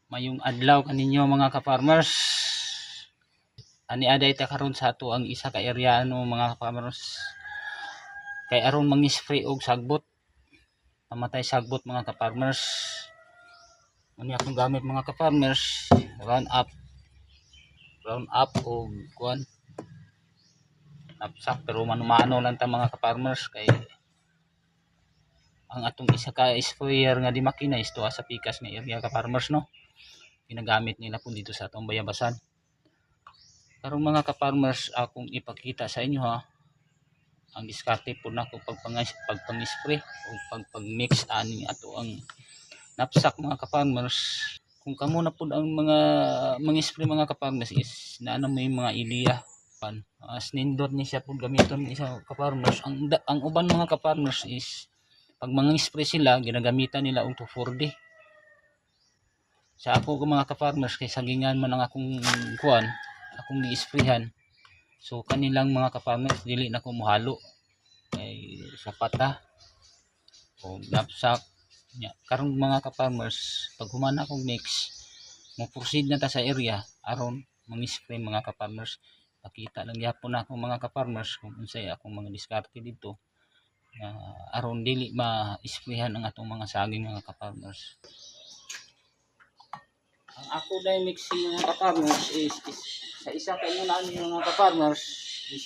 Mayong adlaw kaninyo mga ka-farmers. Ani aday ta karon sa ato ang isa ka area ano mga ka-farmers. Kay aron mangi-spray og sagbot. Pamatay sagbot mga ka-farmers. Ani akong gamit mga ka-farmers, round up og kuan. Napsak pero mano-mano lang ta mga ka-farmers kay ang atong isa ka sprayer nga di makina is tuwa sa pikas nga area ka-farmers no. Ginagamit nila po dito sa atong bayabasan. Karong mga ka-farmers akong ipakita sa inyo ha ang diskarte po nako pagpang-spray o pagpag-mix ani ato ang napsak mga ka-farmers. Kung kamo na po ang mga spray mga ka-farmers is naano may mga ideya pan nindot ni siya po gamiton isa ka-farmers. Ang uban mga ka-farmers is pag mga spray sila ginagamitan nila og 2,4-D. Sa ako ko mga ka-farmers kay sagingan man ang akong kuan, akong ni-sprayhan. So kanilang mga ka-farmers dili na ko mohalo. Kay sapat ta. O napsak nya. Karong mga ka-farmers, pag humana akong mix, mo proceed na ta sa area aron mang-spray mga ka-farmers. Pakita lang gyapon na akong mga ka-farmers kung unsay akong mga diskarte dito. Aron dili ma-sprayhan ang atong mga saging mga ka-farmers. Ang ako dai mixing mga ka-farmers is sa isa kay nani mga ka-farmers is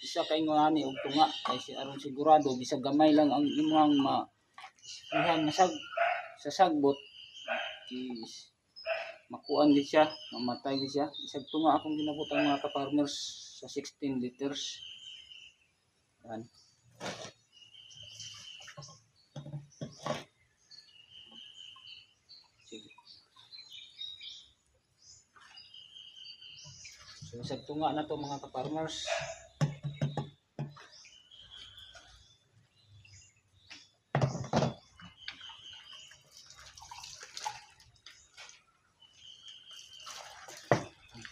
isa kay nani og tunga kay aron sigurado bisag gamay lang ang imong ma-sprayhan na sa sagbot is makuan gid siya, mamatay gid siya. Isag tunga akong ginabutang mga ka-farmers sa 16 liters. Yan. So isag tunga na to mga ka-farmers.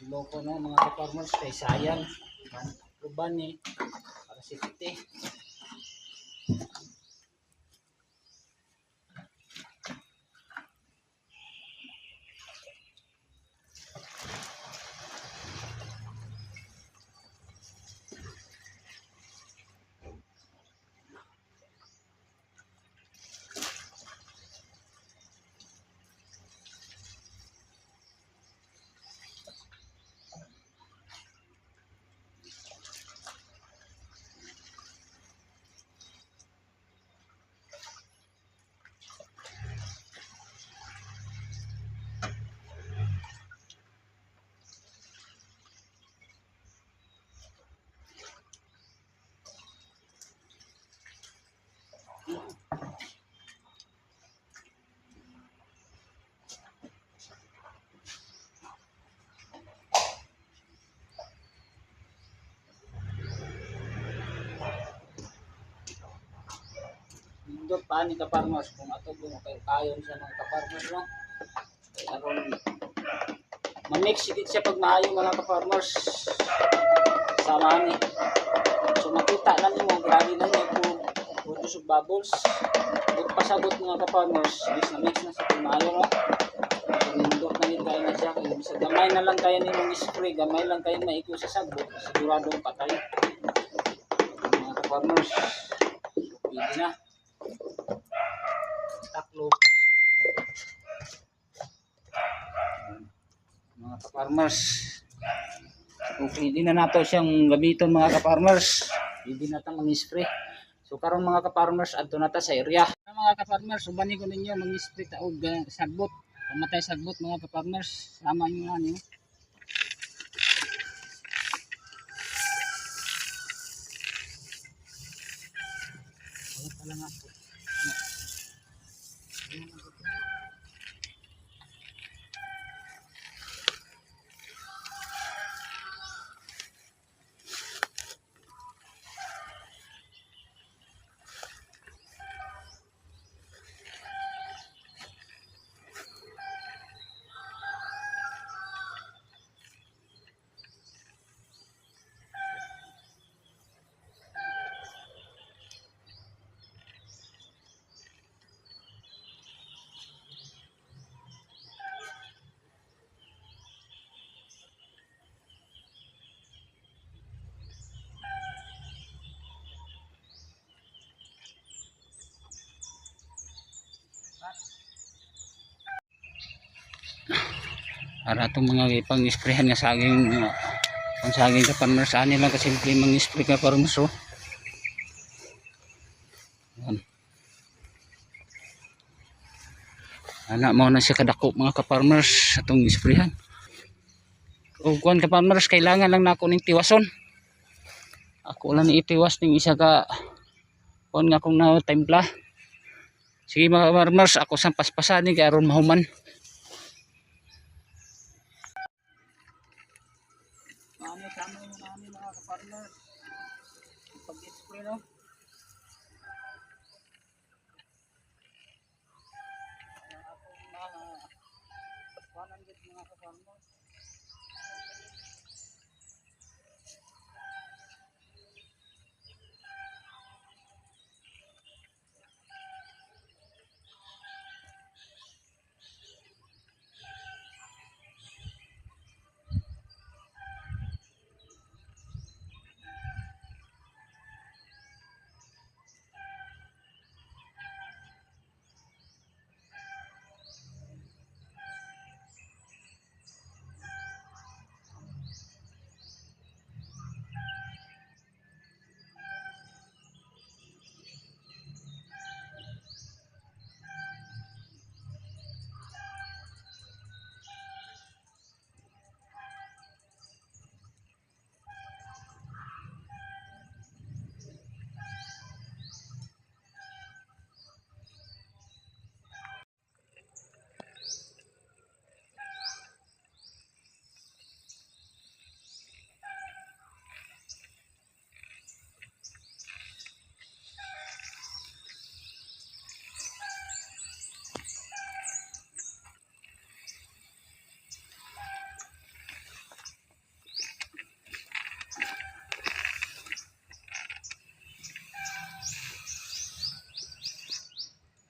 Loko no mga ka-farmers kay sayang uban ni para safety. Indot pa ni ka-farmers kung ato kung kayon sa mga ka-farmers no. Kay aron ma-mix siya pag maayo mga ka-farmers. Sama ni. So makita na nimo grabe na niya kung produce of bubbles. Ug pasabot mga ka-farmers, is na mix na sa maayo no. Indot na nito na siya kay bisa gamay na lang kaya nimong spray, gamay lang kayo maiko sa sagbot, siguradong patay. Mga ka-farmers, pwede na. Taklo. Mga ka-farmers. Pwede na nato siyang gamiton mga ka-farmers. Pwede na tang mag-spray. So karon mga ka-farmers adto na ta sa area. Mga ka-farmers, ubani ko ninyo mag-spray ta og sagbot. Pamatay sagbot mga ka-farmers. Sama niyo ani. Wala pala nga po. para itong mga ipang-sprayhan nga saging ang saging ka farmers ani lang kasimple mang-spray ka farmers oh. Yan. Ana mo na siya kadako mga ka-farmers atong isprayhan. O kuan ka-farmers kailangan lang nako ning tiwason. Ako lang ni itiwas ning isa ka kuan nga kung na timpla. Sige mga farmers, ako sang paspasan ni kay aron mahuman. Sama mo namin mga ka-farmers. Pag-spray no. Mga ka-farmers.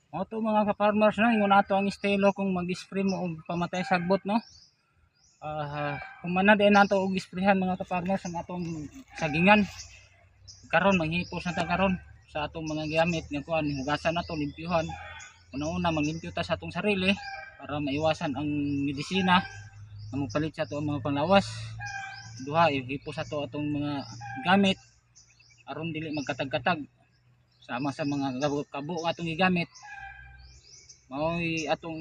O to mga ka-farmers no, ingon ato ang estilo kung mag-spray mo og pamatay sagbot no. Kung man din nato og isprayhan mga ka-farmers ang atong sagingan. Karon manghipos na ta karon sa atong mga gamit nga kuan, hugasan nato, limpyuhan. Una-una maglimpyo ta sa atong sarili para maiwasan ang medisina nga mopalit sa ato ang mga panglawas. Duha, ihipos ato atong mga gamit aron dili magkatag-katag sama sa mga kabo nga atong gigamit. Mao'y atong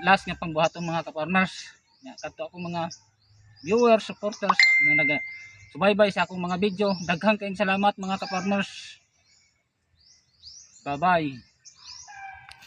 last nga pangbuhaton mga ka-farmers. Nya kadto akong mga viewers, supporters nga naga subaybay sa akong mga video. Daghang kayong salamat mga ka-farmers. Bye bye.